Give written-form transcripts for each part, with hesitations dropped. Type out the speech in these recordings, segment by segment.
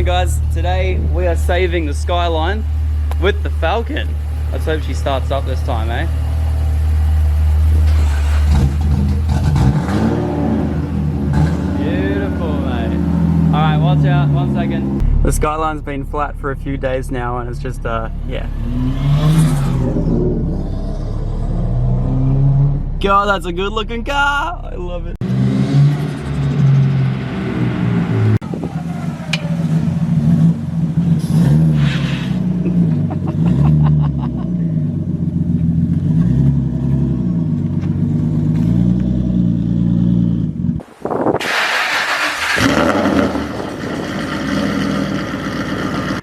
morning guys, today we are saving the Skyline with the Falcon. Let's hope she starts up this time, eh? Beautiful, mate. Alright, watch out, 1 second. The Skyline's been flat for a few days now and it's just, yeah. God, that's a good looking car! I love it.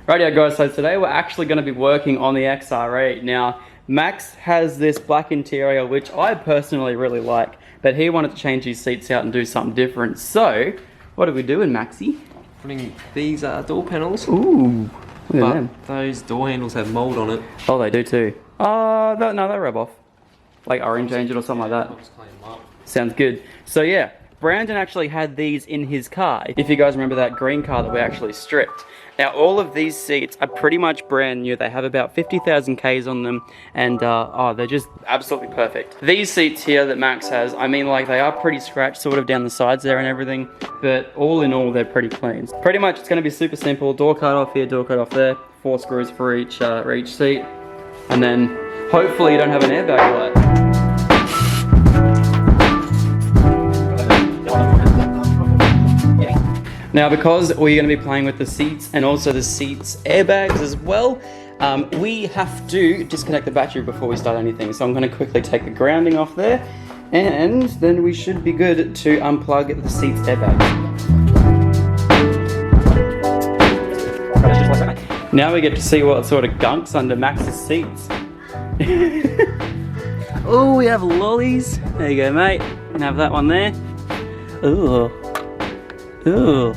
Rightio guys, so today we're actually going to be working on the XR8. Now, Max has this black interior, which I personally really like, but he wanted to change his seats out and do something different. So, what are we doing, Maxie? Putting these door panels. Ooh, look at them. Those door handles have mould on it. Oh, they do too. No, they rub off. Like orange change it or something like that. Just clean them up. Sounds good. So yeah, Brandon actually had these in his car. If you guys remember that green car that we actually stripped. Now all of these seats are pretty much brand new. They have about 50,000 Ks on them and oh, they're just absolutely perfect. These seats here that Max has, I mean like they are pretty scratched sort of down the sides there and everything, but all in all they're pretty clean. Pretty much it's going to be super simple. Door cut off here, door cut off there, 4 screws for each seat, and then hopefully you don't have an airbag light. Now because we're going to be playing with the seats and also the seats airbags as well, we have to disconnect the battery before we start anything. So I'm going to quickly take the grounding off there and then we should be good to unplug the seats airbags. Now we get to see what sort of gunk's under Max's seats. Oh, we have lollies. There you go, mate. You can have that one there. Ooh. Ooh.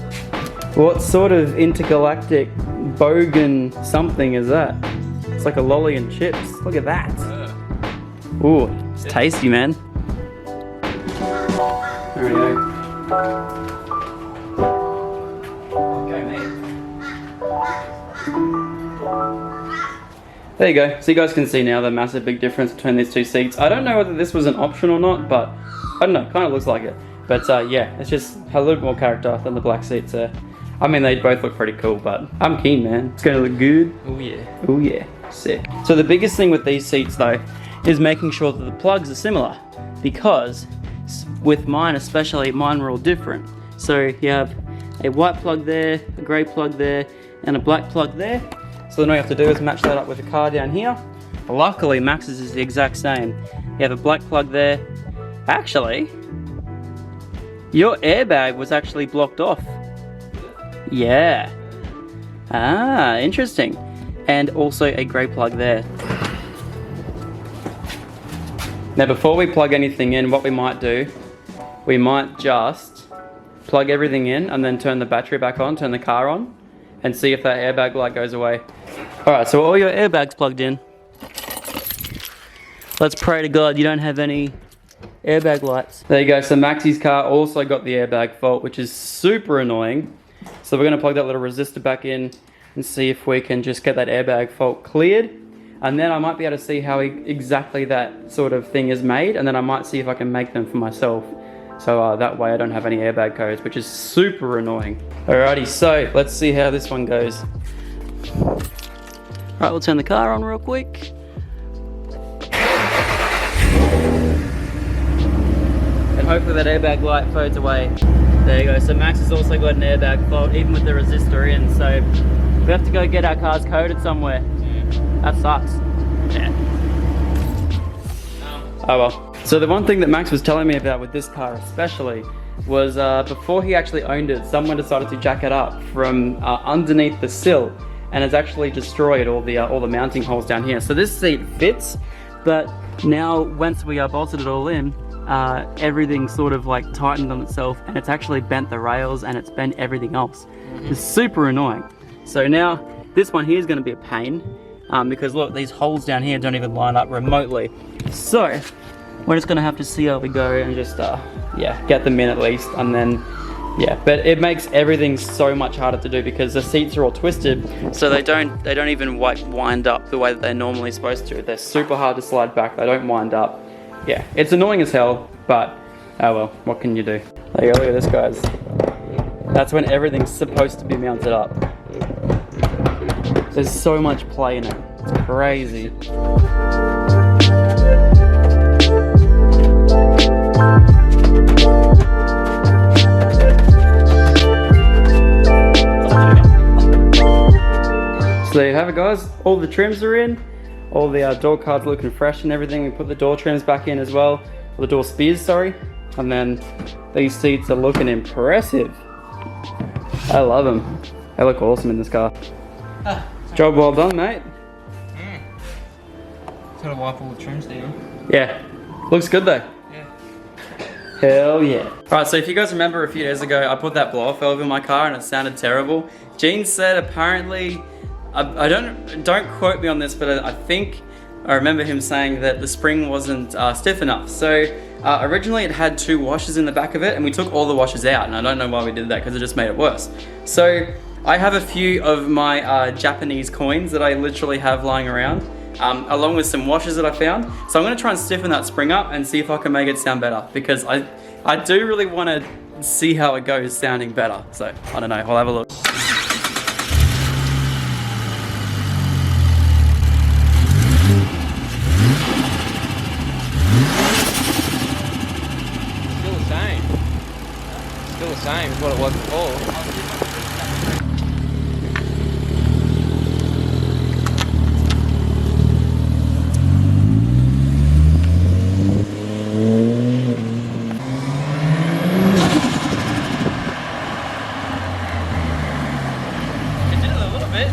What sort of intergalactic bogan something is that? It's like a lolly and chips. Look at that. Ooh, it's tasty, man. There we go. Okay, mate. There you go. So you guys can see now the massive big difference between these two seats. I don't know whether this was an option or not, but I don't know, kind of looks like it. But yeah, it's just a little bit more character than the black seats there. I mean, they both look pretty cool, but I'm keen, man. It's gonna look good. Oh yeah. Oh yeah, sick. So the biggest thing with these seats though, is making sure that the plugs are similar. Because with mine especially, mine were all different. So you have a white plug there, a grey plug there, and a black plug there. So then all you have to do is match that up with the car down here. Luckily, Max's is the exact same. You have a black plug there. Actually, your airbag was actually blocked off. Yeah. Ah, interesting. And also a grey plug there. Now before we plug anything in, what we might do, we might just plug everything in and then turn the battery back on, turn the car on, and see if that airbag light goes away. Alright, so all your airbags plugged in. Let's pray to God you don't have any airbag lights. There you go, so Maxie's car also got the airbag fault, which is super annoying. So we're going to plug that little resistor back in and see if we can just get that airbag fault cleared. And then I might be able to see how exactly that sort of thing is made, and then I might see if I can make them for myself. So that way I don't have any airbag codes, which is super annoying. Alrighty, so let's see how this one goes. Alright, we'll turn the car on real quick. And hopefully that airbag light fades away. There you go, so Max has also got an airbag fault, even with the resistor in, so we have to go get our cars coded somewhere. That sucks. Yeah. Oh well. So the one thing that Max was telling me about with this car especially was before he actually owned it, someone decided to jack it up from underneath the sill and has actually destroyed all the mounting holes down here. So this seat fits, but now once we bolted it all in, everything sort of like tightened on itself and it's actually bent the rails and it's bent everything else. It's super annoying. So now this one here is going to be a pain because look, these holes down here don't even line up remotely. So we're just going to have to see how we go and just yeah, get them in at least, and then Yeah, but it makes everything so much harder to do because the seats are all twisted, so they don't even wind up the way that they're normally supposed to. They're super hard to slide back. They don't wind up. Yeah, it's annoying as hell, but oh well, what can you do? There you go, look at this, guys. That's when everything's supposed to be mounted up. There's so much play in it. It's crazy. So there you have it, guys. All the trims are in. All the door cards looking fresh and everything. We put the door trims back in as well. Or the door spears, sorry. And then these seats are looking impressive. I love them. They look awesome in this car. Job well done, mate. Just gotta wipe all the trims down. Yeah. Looks good though. Yeah. Hell yeah. Alright, so if you guys remember a few days ago, I put that blow-off valve in my car and it sounded terrible. Gene said apparently, I don't quote me on this, but I think I remember him saying that the spring wasn't stiff enough. So originally it had 2 washers in the back of it and we took all the washers out, and I don't know why we did that because it just made it worse. So I have a few of my Japanese coins that I literally have lying around, along with some washers that I found. So I'm gonna try and stiffen that spring up and see if I can make it sound better, because I do really want to see how it goes sounding better. So I don't know, I'll have a look. Still the same as what it was before. It did it a little bit.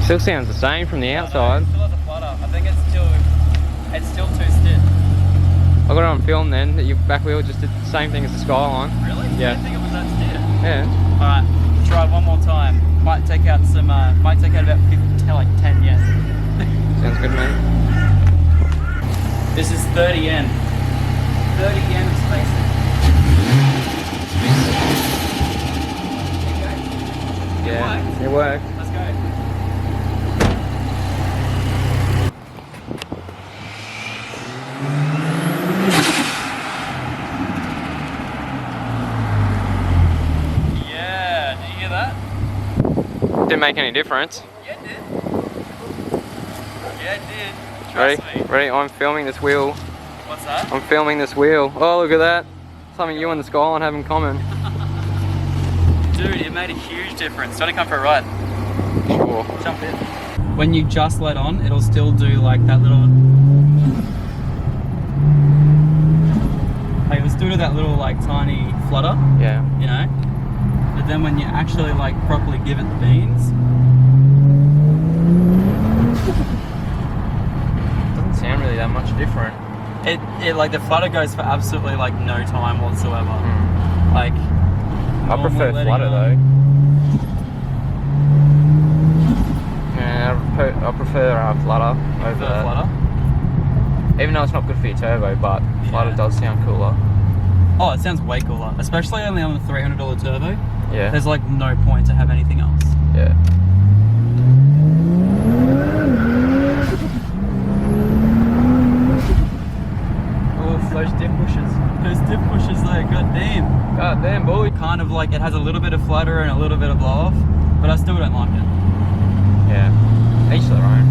Still sounds the same from the outside. It still has a flutter. I think it's still too stiff. I got it on film then that your back wheel just did the same thing as the Skyline. Really? Yeah. I didn't think it was that stiff. Yeah. Alright, try one more time. Might take out some, might take out about 10 yen. Sounds good, mate. This is 30 yen. 30 yen of spacing. Yeah, it worked. Let's go. Yeah, did you hear that? Didn't make any difference. Yeah, it did. Yeah, it did. Ready? Trust me. Ready? I'm filming this wheel. What's that? I'm filming this wheel. Oh, look at that. Something you and the Skyline have in common. Dude, it made a huge difference. Do you want to come for a ride? Sure. Jump in. When you just let on, it'll still do like that little... Like, it'll still do that little like tiny flutter, Yeah. you know? But then when you actually like properly give it the beans... Doesn't sound really that much different. It like the flutter goes for absolutely like no time whatsoever. Like... I prefer flutter though. Yeah, I prefer flutter over that. Flutter? Even though it's not good for your turbo, but flutter does sound cooler. Oh, it sounds way cooler. Especially only on the $300 turbo. Yeah. There's like no point to have anything else. Yeah. Oh, those dip pushes. Those dip pushes though, goddamn. God damn, boy. Kind of like, it has a little bit of flutter and a little bit of blow off, but I still don't like it. Yeah. Each their own.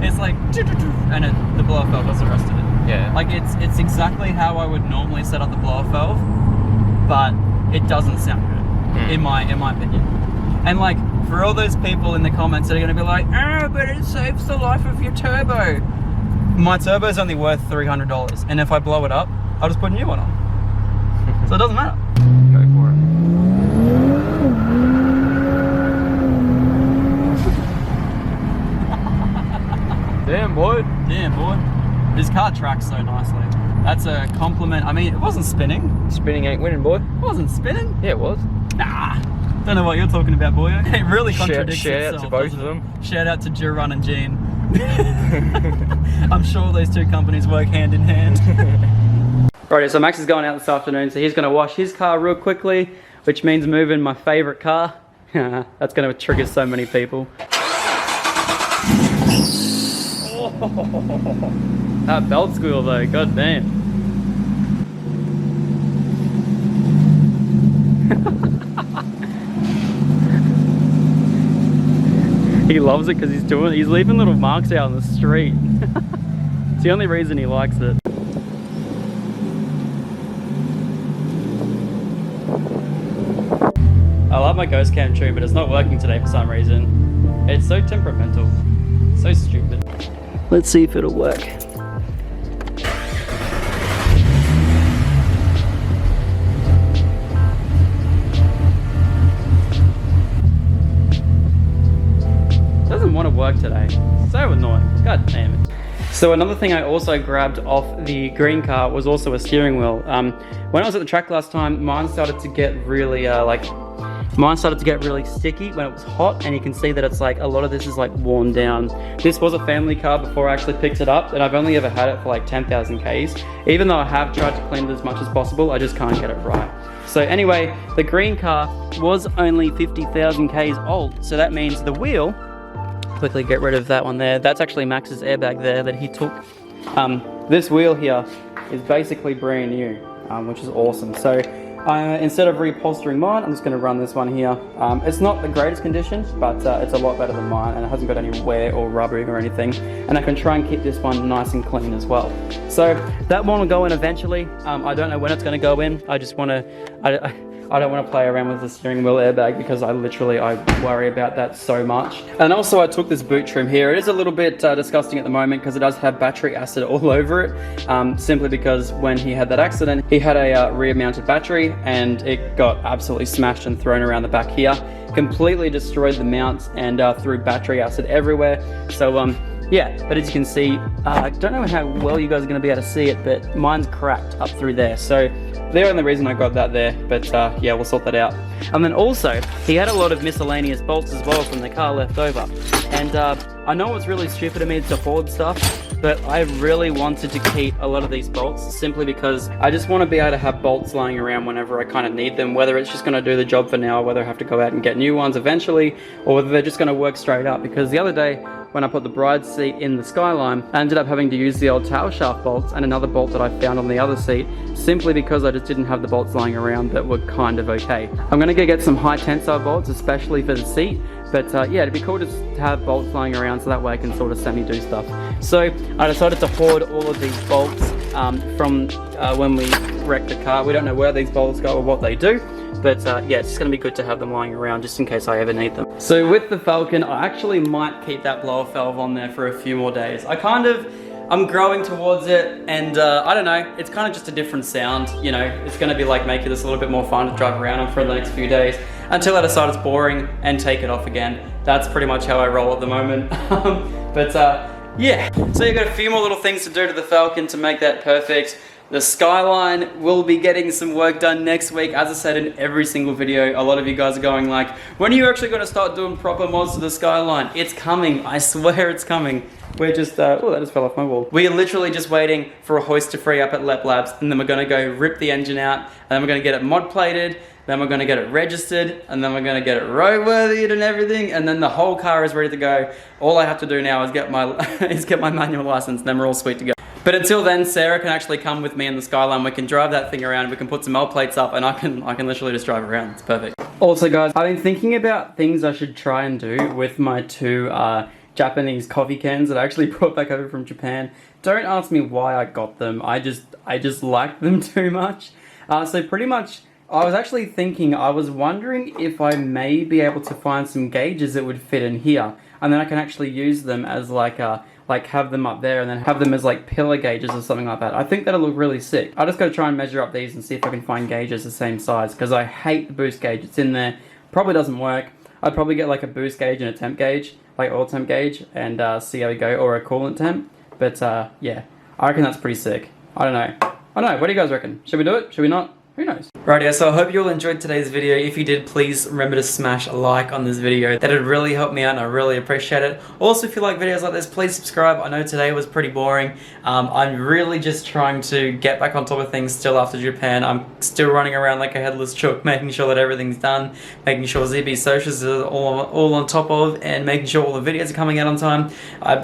It's like, and the blow off valve does the rest of it. Yeah. Like it's exactly how I would normally set up the blow off valve, but it doesn't sound good, in my opinion. And like, for all those people in the comments that are gonna be like, oh, but it saves the life of your turbo. My turbo's only worth $300, and if I blow it up, I'll just put a new one on. So it doesn't matter. Go for it. Damn, boy. Damn, boy. This car tracks so nicely. That's a compliment. I mean, it wasn't spinning. Spinning ain't winning, boy. It wasn't spinning. Yeah, it was. Nah. Don't know what you're talking about, boy. It really contradicts Shout itself. out to both of doesn't them. it? Shout out to Jiran and Gene. I'm sure those two companies work hand in hand. Right, so Max is going out this afternoon, so he's going to wash his car real quickly, which means moving my favorite car. That's going to trigger so many people. Oh, that belt squeal though, god damn. He loves it because he's leaving little marks out on the street. It's the only reason he likes it. I love my ghost cam tune, but it's not working today for some reason. It's so temperamental. So stupid. Let's see if it'll work. Doesn't want to work today. So annoying. God damn it. So another thing I also grabbed off the green car was also a steering wheel. When I was at the track last time, mine started to get really sticky when it was hot, and you can see that it's like a lot of this is like worn down. This was a family car before I actually picked it up, and I've only ever had it for like 10,000 Ks. Even though I have tried to clean it as much as possible, I just can't get it right. So anyway, the green car was only 50,000 Ks old, so that means the wheel, quickly get rid of that one there, that's actually Max's airbag there that he took. This wheel here is basically brand new, which is awesome. So instead of reupholstering mine, I'm just going to run this one here. It's not the greatest condition, but it's a lot better than mine, and it hasn't got any wear or rubbing or anything. And I can try and keep this one nice and clean as well. So that one will go in eventually. I don't know when it's going to go in. I just want to, I don't want to play around with the steering wheel airbag because I worry about that so much. And also I took this boot trim here. It is a little bit disgusting at the moment because it does have battery acid all over it. Simply because when he had that accident, he had a rear mounted battery and it got absolutely smashed and thrown around the back here. Completely destroyed the mounts and threw battery acid everywhere. So yeah, but as you can see, I don't know how well you guys are going to be able to see it, but mine's cracked up through there. So the only reason I got that there, but yeah, we'll sort that out. And then also, he had a lot of miscellaneous bolts as well from the car left over. And I know it's really stupid of me to hoard stuff, but I really wanted to keep a lot of these bolts simply because I just want to be able to have bolts lying around whenever I kind of need them, whether it's just going to do the job for now, or whether I have to go out and get new ones eventually, or whether they're just going to work straight up. Because the other day, when I put the bride's seat in the Skyline, I ended up having to use the old tail shaft bolts and another bolt that I found on the other seat, simply because I just didn't have the bolts lying around that were kind of okay. I'm gonna go get some high tensile bolts, especially for the seat, but yeah, it'd be cool just to have bolts lying around so that way I can sort of semi-do stuff. So I decided to hoard all of these bolts from when we wrecked the car. We don't know where these bolts go or what they do, but yeah, it's just going to be good to have them lying around just in case I ever need them. So with the Falcon, I actually might keep that blower valve on there for a few more days. I'm growing towards it, and I don't know, it's kind of just a different sound, you know. It's going to be like making this a little bit more fun to drive around on for the next few days until I decide it's boring and take it off again. That's pretty much how I roll at the moment. But yeah, so you've got a few more little things to do to the Falcon to make that perfect. The Skyline will be getting some work done next week. As I said in every single video, a lot of you guys are going like, when are you actually going to start doing proper mods to the Skyline? It's coming, I swear it's coming. We're just, oh, that just fell off my wall. We are literally just waiting for a hoist to free up at Lep Labs, and then we're going to go rip the engine out, and then we're going to get it mod plated, then we're going to get it registered, and then we're going to get it roadworthy and everything, and then the whole car is ready to go. All I have to do now is get my manual license, and then we're all sweet to go. But until then, Sarah can actually come with me in the Skyline. We can drive that thing around, we can put some L plates up, and I can literally just drive around. It's perfect. Also guys, I've been thinking about things I should try and do with my two Japanese coffee cans that I actually brought back over from Japan. Don't ask me why I got them. I just like them too much. So pretty much, I was actually thinking, I was wondering if I may be able to find some gauges that would fit in here, and then I can actually use them as like have them up there and then have them as like pillar gauges or something like that. I think that'll look really sick. I just gotta try and measure up these and see if I can find gauges the same size, because I hate the boost gauge. It's in there, probably doesn't work. I'd probably get like a boost gauge and a temp gauge, like oil temp gauge, and see how we go, or a coolant temp. But yeah, I reckon that's pretty sick. I don't know. What do you guys reckon? Should we do it? Should we not? Who knows? Rightio, so I hope you all enjoyed today's video. If you did, please remember to smash a like on this video. That would really help me out and I really appreciate it. Also, if you like videos like this, please subscribe. I know today was pretty boring. I'm really just trying to get back on top of things still after Japan. I'm still running around like a headless chook, making sure that everything's done, making sure ZB socials are all on top of, and making sure all the videos are coming out on time. I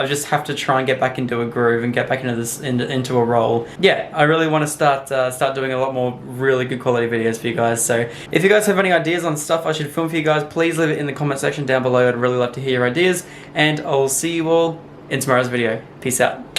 just have to try and get back into a groove and get back into this into a role. Yeah, I really want to start doing a lot more really good quality videos for you guys. So if you guys have any ideas on stuff I should film for you guys, please leave it in the comment section down below. I'd really love to hear your ideas, and I'll see you all in tomorrow's video. Peace out.